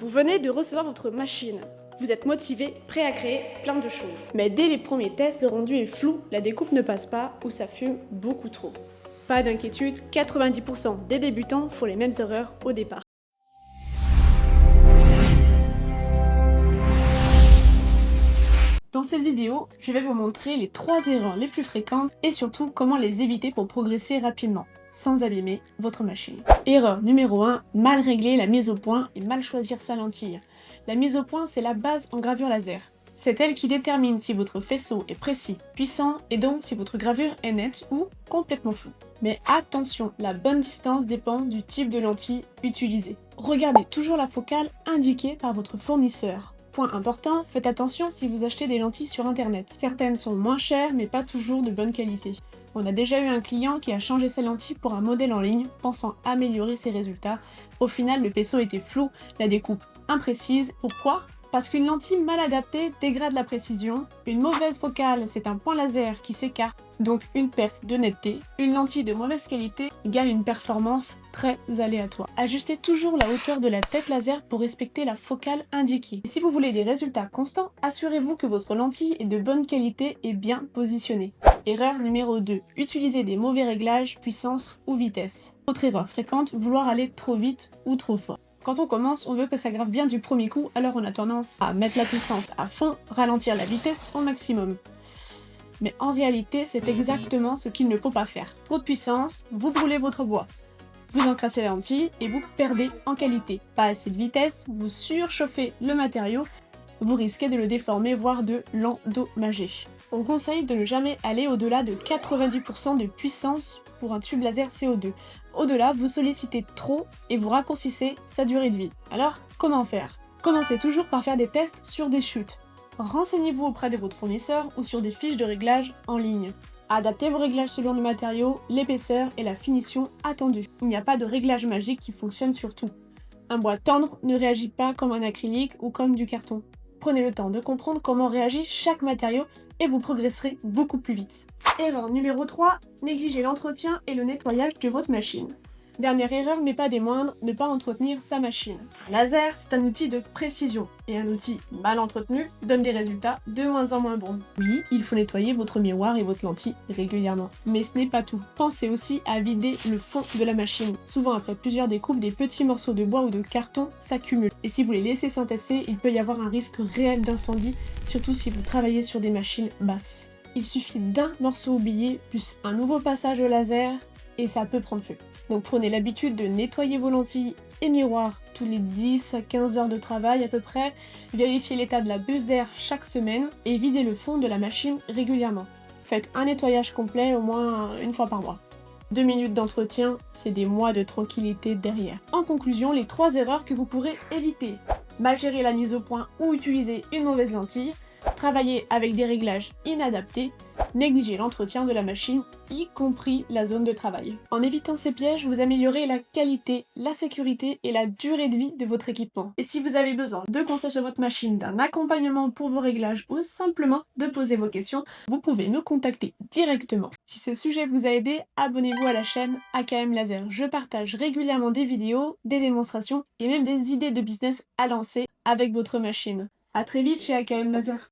Vous venez de recevoir votre machine. Vous êtes motivé, prêt à créer plein de choses. Mais dès les premiers tests, le rendu est flou, la découpe ne passe pas ou ça fume beaucoup trop. Pas d'inquiétude, 90% des débutants font les mêmes erreurs au départ. Dans cette vidéo, je vais vous montrer les 3 erreurs les plus fréquentes et surtout comment les éviter pour progresser rapidement, sans abîmer votre machine. Erreur numéro 1, mal régler la mise au point et mal choisir sa lentille. La mise au point, c'est la base en gravure laser. C'est elle qui détermine si votre faisceau est précis, puissant et donc si votre gravure est nette ou complètement floue. Mais attention, la bonne distance dépend du type de lentille utilisée. Regardez toujours la focale indiquée par votre fournisseur. Point important, faites attention si vous achetez des lentilles sur internet. Certaines sont moins chères mais pas toujours de bonne qualité. On a déjà eu un client qui a changé sa lentille pour un modèle en ligne, pensant améliorer ses résultats. Au final, le faisceau était flou, la découpe imprécise. Pourquoi ? Parce qu'une lentille mal adaptée dégrade la précision, une mauvaise focale c'est un point laser qui s'écarte, donc une perte de netteté, une lentille de mauvaise qualité égale une performance très aléatoire. Ajustez toujours la hauteur de la tête laser pour respecter la focale indiquée. Et si vous voulez des résultats constants, assurez-vous que votre lentille est de bonne qualité et bien positionnée. Erreur numéro 2, utilisez des mauvais réglages, puissance ou vitesse. Autre erreur fréquente, vouloir aller trop vite ou trop fort. Quand on commence, on veut que ça grave bien du premier coup, alors on a tendance à mettre la puissance à fond, ralentir la vitesse au maximum. Mais en réalité, c'est exactement ce qu'il ne faut pas faire. Trop de puissance, vous brûlez votre bois. Vous encrassez la lentille et vous perdez en qualité. Pas assez de vitesse, vous surchauffez le matériau, vous risquez de le déformer, voire de l'endommager. On conseille de ne jamais aller au-delà de 90% de puissance pour un tube laser CO2. Au-delà, vous sollicitez trop et vous raccourcissez sa durée de vie. Alors, comment faire ? Commencez toujours par faire des tests sur des chutes. Renseignez-vous auprès de votre fournisseur ou sur des fiches de réglage en ligne. Adaptez vos réglages selon le matériau, l'épaisseur et la finition attendue. Il n'y a pas de réglage magique qui fonctionne sur tout. Un bois tendre ne réagit pas comme un acrylique ou comme du carton. Prenez le temps de comprendre comment réagit chaque matériau et vous progresserez beaucoup plus vite. Erreur numéro 3, négligez l'entretien et le nettoyage de votre machine. Dernière erreur, mais pas des moindres, ne pas entretenir sa machine. Un laser, c'est un outil de précision, et un outil mal entretenu donne des résultats de moins en moins bons. Oui, il faut nettoyer votre miroir et votre lentille régulièrement. Mais ce n'est pas tout. Pensez aussi à vider le fond de la machine. Souvent après plusieurs découpes, des petits morceaux de bois ou de carton s'accumulent. Et si vous les laissez s'entasser, il peut y avoir un risque réel d'incendie, surtout si vous travaillez sur des machines basses. Il suffit d'un morceau oublié, plus un nouveau passage au laser, et ça peut prendre feu. Donc prenez l'habitude de nettoyer vos lentilles et miroirs tous les 10 à 15 heures de travail à peu près, vérifiez l'état de la buse d'air chaque semaine et videz le fond de la machine régulièrement. Faites un nettoyage complet au moins une fois par mois. 2 minutes d'entretien, c'est des mois de tranquillité derrière. En conclusion, les 3 erreurs que vous pourrez éviter. Mal gérer la mise au point ou utiliser une mauvaise lentille, travailler avec des réglages inadaptés, négliger l'entretien de la machine, y compris la zone de travail. En évitant ces pièges, vous améliorez la qualité, la sécurité et la durée de vie de votre équipement. Et si vous avez besoin de conseils sur votre machine, d'un accompagnement pour vos réglages ou simplement de poser vos questions, vous pouvez me contacter directement. Si ce sujet vous a aidé, abonnez-vous à la chaîne AKM Laser. Je partage régulièrement des vidéos, des démonstrations et même des idées de business à lancer avec votre machine. À très vite chez AKM Laser.